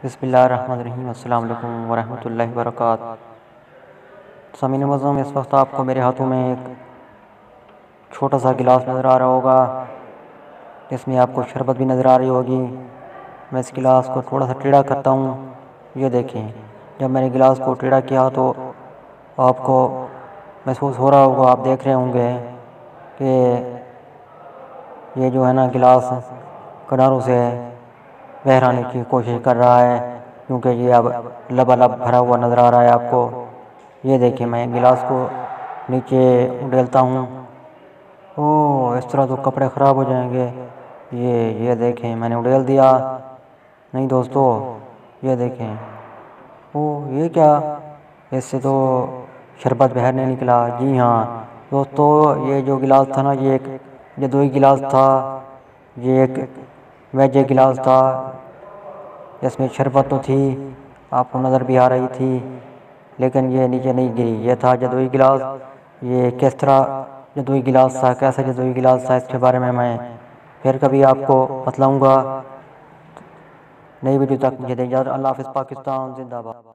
बिस्मिल्लाहिर्रहमानिर्रहीम। अस्सलाम वालेकुम वरहमतुल्लाहि वबरकातुहू। सामीन मुअज़्ज़म, इस वक्त आपको मेरे हाथों में एक छोटा सा गिलास नज़र आ रहा होगा, इसमें आपको शरबत भी नज़र आ रही होगी। मैं इस गिलास को थोड़ा सा टेढ़ा करता हूँ। ये देखें, जब मैंने गिलास को टेढ़ा किया तो आपको महसूस हो रहा होगा, आप देख रहे होंगे कि ये जो है ना गिलास किनारों से बहराने की कोशिश कर रहा है, क्योंकि ये अब लबालब भरा हुआ नज़र आ रहा है आपको। ये देखिए, मैं गिलास को नीचे उड़ेलता हूँ। ओह, इस तरह तो कपड़े ख़राब हो जाएंगे। ये देखें, मैंने उड़ेल दिया। नहीं दोस्तों, ये देखें। ओह, ये क्या, इससे तो शरबत बाहर नहीं निकला। जी हाँ दोस्तों, ये जो गिलास था ना, ये एक जदोई गिलास था। ये एक वेज गिलास था, इसमें शरबत तो थी, आपको नज़र भी आ रही थी, लेकिन ये नीचे नहीं गिरी। ये था जदोई गिलास। ये किस तरह जदोई गिलास था, कैसा जदोई गिलास था, इसके बारे में मैं फिर कभी आपको बतलाऊँगा। नई वीडियो तक मुझे दें इजाज़त। अल्लाह हाफ़िज़। पाकिस्तान जिंदाबाद।